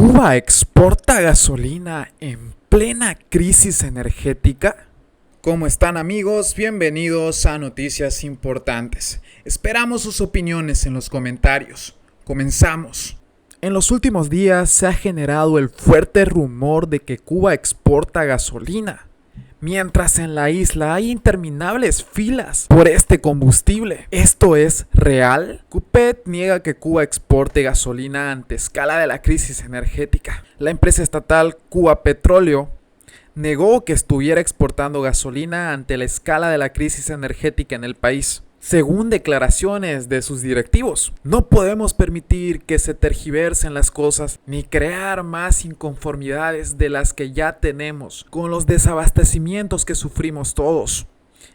¿Cuba exporta gasolina en plena crisis energética? ¿Cómo están, amigos? Bienvenidos a Noticias Importantes. Esperamos sus opiniones en los comentarios. Comenzamos. En los últimos días se ha generado el fuerte rumor de que Cuba exporta gasolina, mientras en la isla hay interminables filas por este combustible. ¿Esto es real? CUPET niega que Cuba exporte gasolina ante escala de la crisis energética. La empresa estatal Cuba Petróleo negó que estuviera exportando gasolina ante la escala de la crisis energética en el país. Según declaraciones de sus directivos, no podemos permitir que se tergiversen las cosas ni crear más inconformidades de las que ya tenemos con los desabastecimientos que sufrimos todos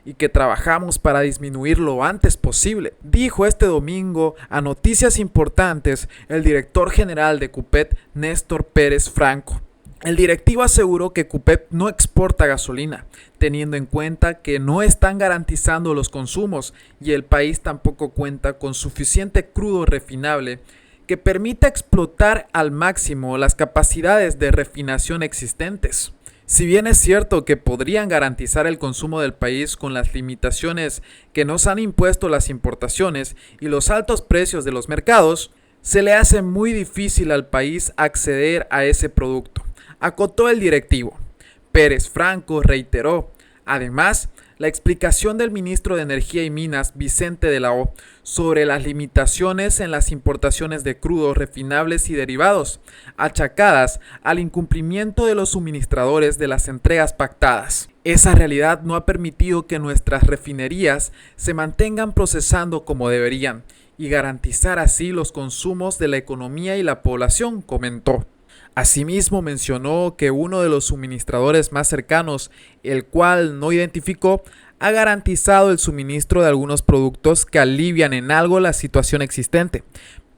y que trabajamos para disminuir lo antes posible, dijo este domingo a Noticias Importantes el director general de CUPET, Néstor Pérez Franco. El directivo aseguró que CUPET no exporta gasolina, teniendo en cuenta que no están garantizando los consumos y el país tampoco cuenta con suficiente crudo refinable que permita explotar al máximo las capacidades de refinación existentes. Si bien es cierto que podrían garantizar el consumo del país con las limitaciones que nos han impuesto las importaciones y los altos precios de los mercados, se le hace muy difícil al país acceder a ese producto, acotó el directivo. Pérez Franco reiteró, además, la explicación del ministro de Energía y Minas, Vicente de la O, sobre las limitaciones en las importaciones de crudos refinables y derivados, achacadas al incumplimiento de los suministradores de las entregas pactadas. Esa realidad no ha permitido que nuestras refinerías se mantengan procesando como deberían y garantizar así los consumos de la economía y la población, comentó. Asimismo mencionó que uno de los suministradores más cercanos, el cual no identificó, ha garantizado el suministro de algunos productos que alivian en algo la situación existente,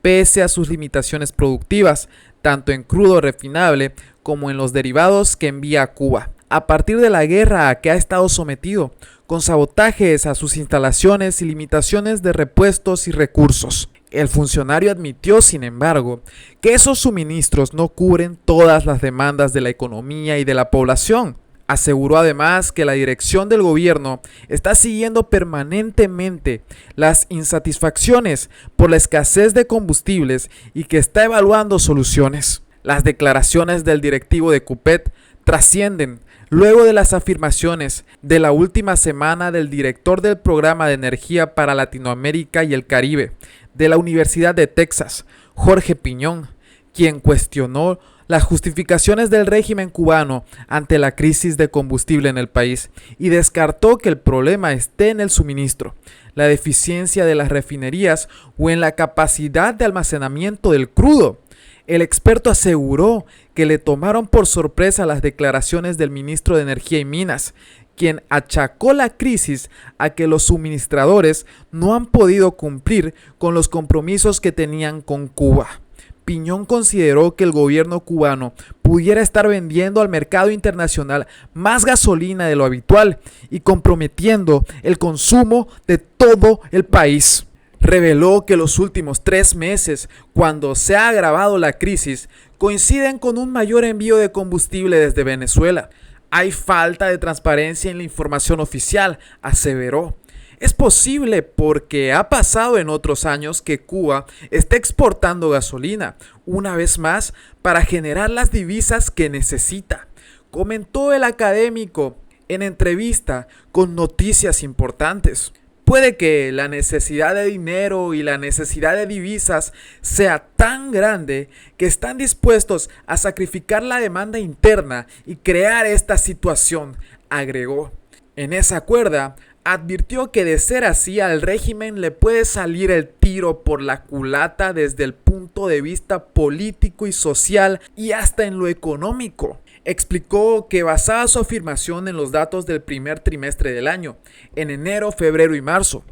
pese a sus limitaciones productivas, tanto en crudo refinable como en los derivados que envía a Cuba, a partir de la guerra a que ha estado sometido, con sabotajes a sus instalaciones y limitaciones de repuestos y recursos. El funcionario admitió, sin embargo, que esos suministros no cubren todas las demandas de la economía y de la población. Aseguró además que la dirección del gobierno está siguiendo permanentemente las insatisfacciones por la escasez de combustibles y que está evaluando soluciones. Las declaraciones del directivo de CUPET trascienden luego de las afirmaciones de la última semana del director del Programa de Energía para Latinoamérica y el Caribe de la Universidad de Texas, Jorge Piñón, quien cuestionó las justificaciones del régimen cubano ante la crisis de combustible en el país y descartó que el problema esté en el suministro, la deficiencia de las refinerías o en la capacidad de almacenamiento del crudo. El experto aseguró que le tomaron por sorpresa las declaraciones del ministro de Energía y Minas, quien achacó la crisis a que los suministradores no han podido cumplir con los compromisos que tenían con Cuba. Piñón consideró que el gobierno cubano pudiera estar vendiendo al mercado internacional más gasolina de lo habitual y comprometiendo el consumo de todo el país. Reveló que los últimos 3 meses, cuando se ha agravado la crisis, coinciden con un mayor envío de combustible desde Venezuela. Hay falta de transparencia en la información oficial, aseveró. Es posible porque ha pasado en otros años que Cuba está exportando gasolina, una vez más, para generar las divisas que necesita, comentó el académico en entrevista con Noticias Importantes. Puede que la necesidad de dinero y la necesidad de divisas sea tan grande que están dispuestos a sacrificar la demanda interna y crear esta situación, agregó. En esa cuerda, advirtió que de ser así al régimen le puede salir el tiro por la culata desde el punto de vista político y social y hasta en lo económico. Explicó que basaba su afirmación en los datos del primer trimestre del año, en enero, febrero y marzo.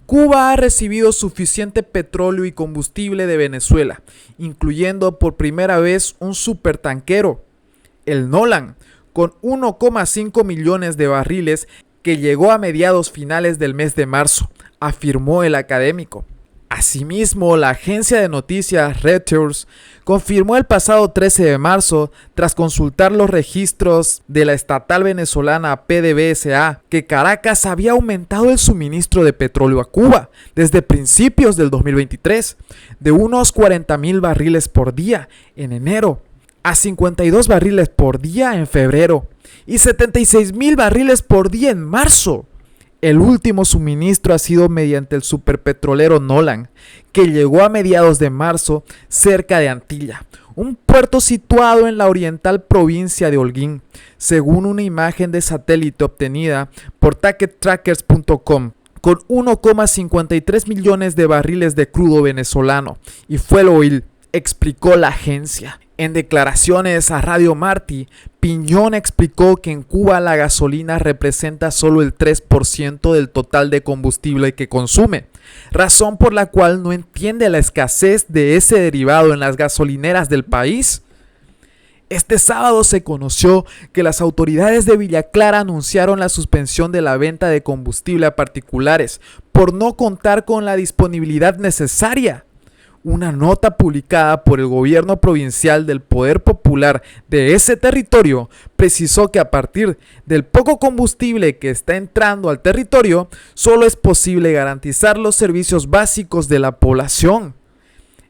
Cuba ha recibido suficiente petróleo y combustible de Venezuela, incluyendo por primera vez un supertanquero, el Nolan, con 1,5 millones de barriles que llegó a mediados finales del mes de marzo, afirmó el académico. Asimismo, la agencia de noticias Reuters confirmó el pasado 13 de marzo, tras consultar los registros de la estatal venezolana PDVSA, que Caracas había aumentado el suministro de petróleo a Cuba desde principios del 2023, de unos 40,000 barriles por día en enero a 52 barriles por día en febrero y 76,000 barriles por día en marzo. El último suministro ha sido mediante el superpetrolero Nolan, que llegó a mediados de marzo cerca de Antilla, un puerto situado en la oriental provincia de Holguín, según una imagen de satélite obtenida por TakeTrackers.com, con 1,53 millones de barriles de crudo venezolano y fuel oil, explicó la agencia. En declaraciones a Radio Martí, Piñón explicó que en Cuba la gasolina representa solo el 3% del total de combustible que consume, razón por la cual no entiende la escasez de ese derivado en las gasolineras del país. Este sábado se conoció que las autoridades de Villa Clara anunciaron la suspensión de la venta de combustible a particulares por no contar con la disponibilidad necesaria. Una nota publicada por el gobierno provincial del Poder Popular de ese territorio precisó que a partir del poco combustible que está entrando al territorio, solo es posible garantizar los servicios básicos de la población.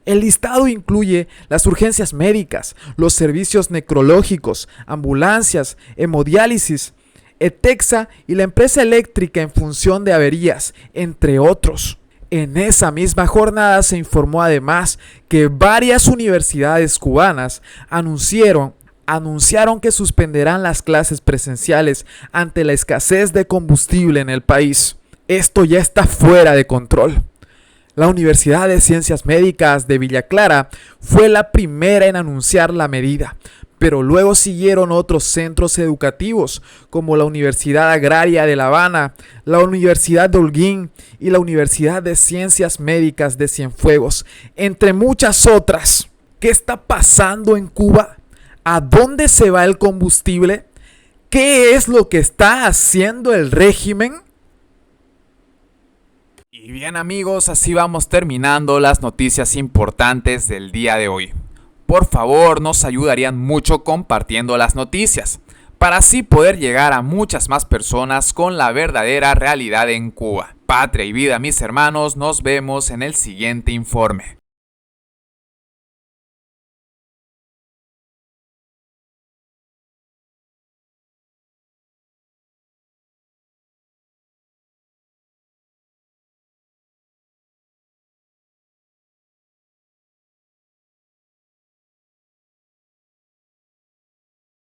El listado incluye las urgencias médicas, los servicios necrológicos, ambulancias, hemodiálisis, ETEXA y la empresa eléctrica en función de averías, entre otros. En esa misma jornada se informó además que varias universidades cubanas anunciaron que suspenderán las clases presenciales ante la escasez de combustible en el país. Esto ya está fuera de control. La Universidad de Ciencias Médicas de Villa Clara fue la primera en anunciar la medida, pero luego siguieron otros centros educativos como la Universidad Agraria de La Habana, la Universidad de Holguín y la Universidad de Ciencias Médicas de Cienfuegos, entre muchas otras. ¿Qué está pasando en Cuba? ¿A dónde se va el combustible? ¿Qué es lo que está haciendo el régimen? Y bien amigos, así vamos terminando las noticias importantes del día de hoy. Por favor, nos ayudarían mucho compartiendo las noticias, para así poder llegar a muchas más personas con la verdadera realidad en Cuba. Patria y vida, mis hermanos, nos vemos en el siguiente informe.